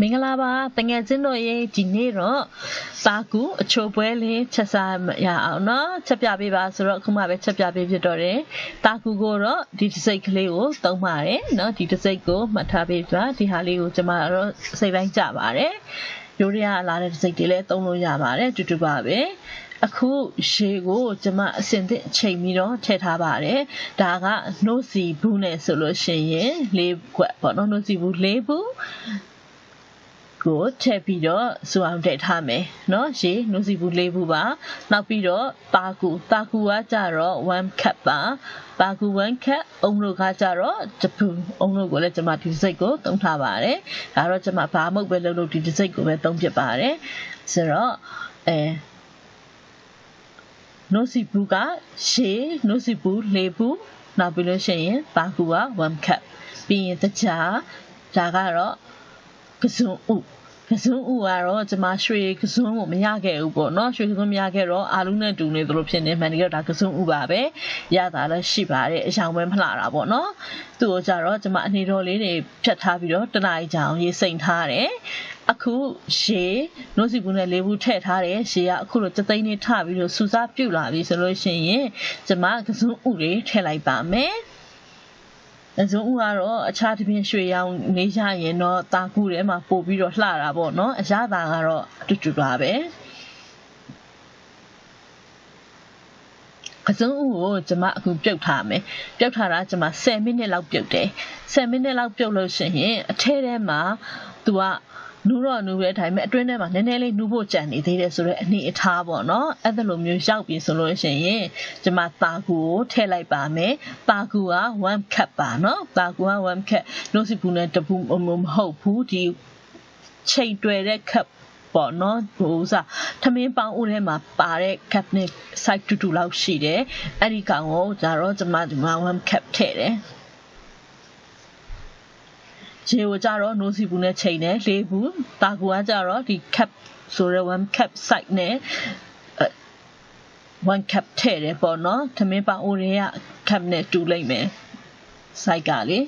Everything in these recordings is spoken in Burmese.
မင်္ဂလာပါတငယ်ချင်းတို့ရေဒီနေ့တော့ပါကူအချိုပွဲလေးချက်စားရအောင်နော်ချက်ပြပေးပါဆိုတော့အခုမှပဲချက်ပြပေးဖြစ်တော့တယ်တာကူကိုတော့ဒီတစ်စိတ်ကလေးကိုသုံးပါတယ်နော်ဒီတစ်စိတ်ကိုမှတ်ထားပေးပါဒီဟာလေးကိုကျွန်မတော့စိတ်တိုင်းကြပါတယ်ရိုးရလာတဲ့တစ်စိတ်တွေလည်းသုံးလို့ရပါတယ်တူတူပါပဲအခုရေကိုကျွန်မအစင်သစ်ချိန်ပြီးတော့ထည့်ထားပါတယ်ဒါကနှုတ်စီဘူးနဲ့ဆိုလို့ရှိရင်၄ခွက်ပေါ့နော်နှုတ်စီဘူး၄ဘူးကိုထည့်ပြီးတော့စူအောင်ထည့်ထားမယ်เนาะရေနှုတ်စီဘူး၄ဘူးပါနောက်ပြီးတော့တာကူကကြတော့1 cup ပါကူ1 cup အုံလို့ကကြတော့တပူအုံလို့ကိုလည်းကျွန်မဒီစိတ်ကိုသုံးထားပါတယ်ဒါတော့ကျွန်မဘာမှမဟုတ်ပဲလုပ်ဒီစိတ်ကိုပဲသုံးပြပါတယ်ဆိုတော့နှုတ်စီဘူးကရေနှုတ်စီဘူး၄ဘူးနောက်ပြီးလို့ရှိရင်ပါကူက1 cup ပြီးရင်တခြားဒါကတော့ကစွန်းဥကတော့ကျွန်မရွှေကစွန်းကိုမရခဲ့ဘူးပေါ့နော်ရွှေကစွန်းမရခဲ့တော့အာလူနဲ့တူနေသလိုဖြစ်နေမှန်တယ်ဒါကစွန်းဥပါပဲရတာလည်းရှိပါတယ်အယောင်ပဲမလှတာပေါ့နော်သူ့ကိုကြတော့ကျွန်မအနေတော်လေးတွေဖြတ်ထားပြီးတော့တနားကြောင်ရေးစိန်ထားတယ်အခုရေနှုတ်စီဘူးနဲ့လေးဘူးထည့်ထားတယ်ရေကအခုလိုစသိန်းလေးထပြီးတော့စူစားပြုတ်လာပြီဆိုလို့ရှိရင်ကျွန်မကစွန်းဥတွေထည့်လိုက်ပါမယ်အစုံဦးကတော့အခြားတစ်ပြင်ရွှေရောင်နေကြရင်တော့တာကူထဲမှာပို့ပြီးတော့လှတာပေါ့နော်အရသာကတော့တူပါပဲအစုံဦးကိုကျွန်မအခုပြုတ်ထားမယ်ပြုတ်ထားတာကျွန်မ10မိနစ်လောက်ပြုတ်တယ်10မိနစ်လောက်ပြုတ်လို့ရှိရင်အထဲထဲမှာသူကနူတော့နူပဲတိုင်းမဲ့အတွင်းထဲမှာနည်းနည်းလေးနူဖို့ကြံနေသေးတယ်ဆိုတော့အနေအထားပေါ့နော်အဲ့ဒါလိုမျိုးရောက်ပြီဆိုလို့ရှိရင်ကျွန်မတာကူကိုထည့်လိုက်ပါမယ်တာကူက1 cup ပါနော်တာကူက1 cup နှုတ်စီဘူးနဲ့တပူမဟုတ်ဘူးဒီချိန်တွယ်တဲ့ cup ပေါ့နော်ဟိုစားထမင်းပေါင်းဦးထဲမှာပါတဲ့ cup နဲ့ size တူလောက်ရှိတယ်အဲ့ဒီကောင်ကိုဒါတော့ကျွန်မဒီမှာ1 cup ထည့်တယ်ရေကိုကြတော့နိုးစီဘူးနဲ့ချိန်တယ်၄ဘူးတာကူကကြတော့ဒီ cup ဆိုတော့1 cup size နဲ့1 cup ထည့်တယ်ပေါ့နော်ထမင်းပေါင်းအိုတွေက cup နဲ့တူလိုက်မယ် size ကလေ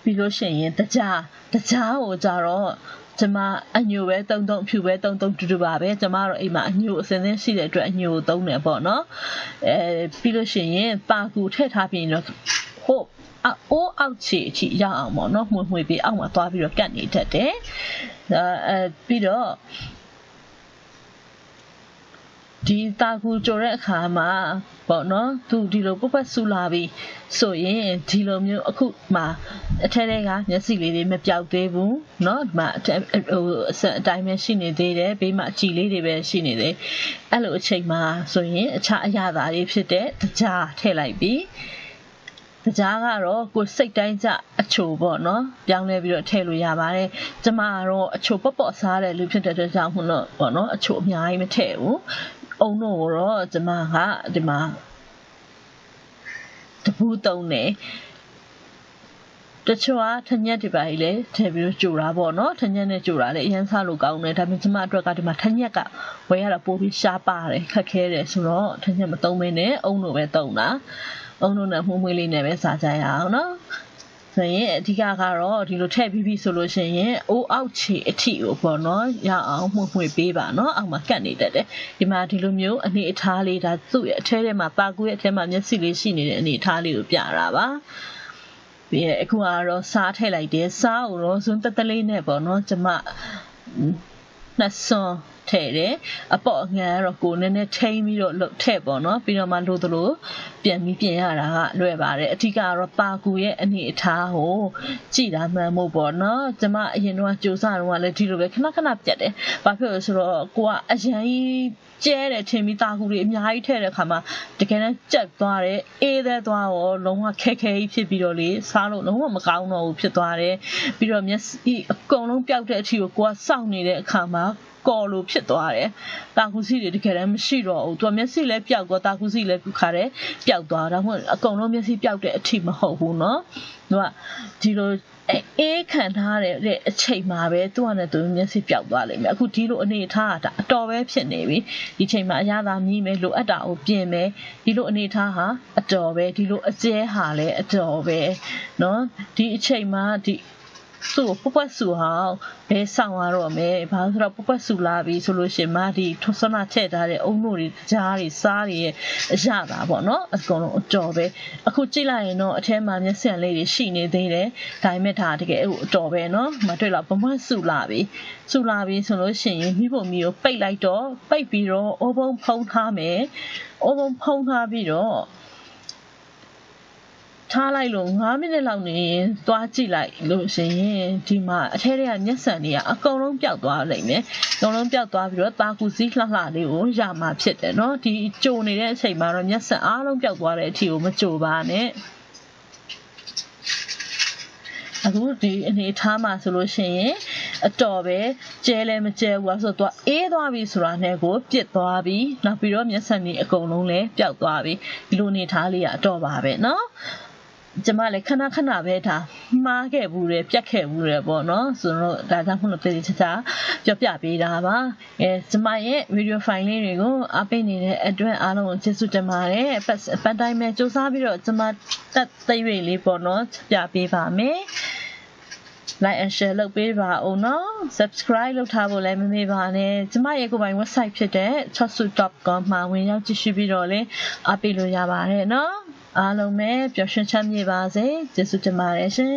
ပြီးလို့ရှိရင်တကြားကိုကြတော့ကျွန်မအညိုပဲတုံဖြူပဲတုံတူပါပဲကျွန်မတော့အိမ်မှာအညိုအစင်းစင်းရှိတဲ့အတွက်အညိုကိုသုံးတယ်ပေါ့နော်ပြီးလို့ရှိရင်တာကူထည့်ထားပြီးတော့ဟုတ်အိုးအောက်ခြေအထိရအောင်ပေါ့နော်မှွေပြီးအောက်မှာသွားပြီးတော့ကတ်နေတတ်တယ်ပြီးတော့ဒီတာကူကြိုတဲ့အခါမှာပေါ့နော်သူဒီလိုပုတ်ဆူလာပြီးဆိုရင်ဒီလိုမျိုးအခုမှအထက်ထဲကမျက်စိလေးတွေမပြောက်သေးဘူးเนาะဒီမှာဟိုအတိုင်းပဲရှိနေသေးတယ်ဘေးမှာအကြည်လေးတွေပဲရှိနေသေးအဲ့လိုအချိန်မှာဆိုရင်အခြားအရာသာတွေဖြစ်တဲ့တကြားထည့်လိုက်ပြီးတကြားကတော့ကိုစိတ်တိုင်းကြအချိုပေါ့နော်ပြောင်းလဲပြီးတော့ထည့်လို့ရပါတယ်ကျမကတော့အချိုပေါ့စားတယ်လူဖြစ်တဲ့အတွက်ကြောင့်မို့လို့ပေါ့နော်အချိုအများကြီးမထည့်ဘူးအုံတို့တော့ကျမကဒီမှာတပူးသုံးတယ်တချို့ကထညက်တွေပါလေထည့်ပြီးတော့ကြိုတာပေါ့နော်ထညက်နဲ့ကြိုတာလေအရင်စားလို့ကောင်းတယ်ဒါပေမဲ့ကျမအတွက်ကဒီမှာထညက်ကဝယ်ရတာပိုပြီးရှားပါတယ်ခက်ခဲတယ်ဆိုတော့ထညက်မသုံးမင်းနဲ့အုံတို့ပဲသုံးတာအုံတို့နဲ့မှုမွေးလေးနဲ့ပဲစားကြရအောင်နော်ဆိုရင်အဓိကကတော့ဒီလိုထည့်ပြီးဆိုလို့ရှိရင်အိုးအောက်ခြေအထိကိုပေါ့နော်ရအောင်မှုပေးပါနော်အောက်မှာကတ်နေတတ်တယ်ဒီမှာဒီလိုမျိုးအနေအထားလေးဒါသူ့ရဲ့အထဲထဲမှာပါကူရဲ့အထဲမှာမျက်စိလေးရှိနေတဲ့အနေအထားလေးကိုပြတာပါပြီးရအခုကတော့စားထည့်လိုက်တယ်စားကိုတော့ဇွန်းတက်တလေးနဲ့ပေါ့နော်ကျမနှစ်စွန်ထည့်တယ်အပေါ့ငန်းကတော့ကိုနည်းနည်းထိမ့်ပြီးတော့ထည့်ပေါ့နော်ပြီးတော့မှလို့သလိုပြင်ရတာကလွယ်ပါတယ်အထူးကတော့ပါကူရဲ့အနေအထားကိုကြည်တာမှန်မို့ပေါ့နော်ကျမအရင်တော့ကြိုးစားတော့လည်းဒီလိုပဲခဏပြတ်တယ်ဘာဖြစ်လို့ဆိုတော့ကိုကအရင်ကျဲတယ်ထင်ပြီးတာကူတွေအများကြီးထည့်တဲ့ခါမှာတကယ်တမ်းကြက်သွားတယ်အေးတဲ့သွားရောလုံးဝခက်ခဲကြီးဖြစ်ပြီးတော့လေစားလို့လုံးဝမကောင်းတော့ဘူးဖြစ်သွားတယ်ပြီးတော့မျက်စိအကုန်လုံးပျောက်တဲ့အထိကိုကစောင့်နေတဲ့အခါမှာကော်လို့ဖြစ်သွားတယ်တာကူစီတွေတကယ်တမ်းမရှိတော့ဘူးသူကမျက်စိလည်းပျောက်သွားတာကူစီလည်းခါတယ်ပျောက်သွားဒါမှမဟုတ်အကုန်လုံးမျက်စိပျောက်တဲ့အထိမဟုတ်ဘူးเนาะသူကဒီလိုအေးခံထားတဲ့အချိန်မှာပဲသူကလည်းသူမျက်စိပျောက်သွားလိမ့်မယ်အခုဒီလိုအနေထားကအတော်ပဲဖြစ်နေပြီဒီချိန်မှာအရသာမြည်မယ်လိုအပ်တာကိုပြင်မယ်ဒီလိုအနေထားဟာအတော်ပဲဒီလိုအကျဲဟာလည်းအတော်ပဲเนาะဒီအချိန်မှာဒီ 수뿌뿌수하배 상하러 매 바스라 뿌뿌수라비 솔루션 마디 토서나 체다의 옹노리 자리 쌀이 야다 ပေါ့နော်အကုန်လုံးအတော်ပဲအခုကြည့်လိုက်ရင်တော့အထဲမှာမျက်စံလေးတွေရှိနေသေးတယ်ဒါပေမဲ့ဒါတကယ်အတော်ပဲနော်မတွေ့လားပမတ်စုလာပြီဆိုလို့ရှိရင်မိဖို့မီကိုပိတ်လိုက်တော့ပိတ်ပြီးတော့အိုးဘုံဖုံးထားမယ်အိုးဘုံဖုံးထားပြီးတော့ထားလိုက်လို့9မိနစ်လောက်နေသွားကြည့်လိုက်လို့ရှင်ဒီမှာအထဲတွေကမျက်စံတွေကအကုန်လုံးပျောက်သွားလိမ့်မယ်အကုန်လုံးပျောက်သွားပြီးတော့တာကူစည်းလှလှလေးကိုရမှာဖြစ်တယ်เนาะဒီကြိုနေတဲ့အချိန်မှာတော့မျက်စံအားလုံးပျောက်သွားတဲ့အထိကိုမကြိုပါနဲ့အခုဒီအနေထားမှာဆိုလို့ရှိရင်အတော်ပဲကျဲလဲမကျဲဘူးဆိုတော့အေးသွားပြီဆိုတာနဲ့ကိုပြစ်သွားပြီနောက်ပြီးတော့မျက်စံတွေအကုန်လုံးလည်းပျောက်သွားပြီဒီလိုအနေထားလေးကအတော်ပါပဲเนาะကျမလည်းခဏပဲဒါမှားခဲ့ဘူးတယ်ပြတ်ခဲ့ဘူးတယ်ပေါ့နော်ဆိုတော့ဒါကြောင့်ခုနတည်းချာပြောပြပေးတာပါကျမရဲ့ဗီဒီယိုဖိုင်လေးတွေကိုအားပေးနေတဲ့အတွက်အားလုံးကိုကျေးဇူးတင်ပါတယ်ပတ်တိုင်းမဲ့စူးစမ်းပြီးတော့ကျမတက်သိရွေလေးပေါ့နော်ပြပေးပါမယ် like and share လုပ်ပေးပါဦးနော် subscribe လုပ်ထားဖို့လည်းမမေ့ပါနဲ့ကျမရဲ့ကိုယ်ပိုင် website ဖြစ်တဲ့ chotsu.com မှာဝင်ရောက်ကြည့်ရှုပြီးတော့လည်းအားပေးလို့ရပါတယ်နော်အားလုံးပဲပျော်ရွှင်ချမ်းမြေ့ပါစေကျေးဇူးတင်ပါတယ်ရှင်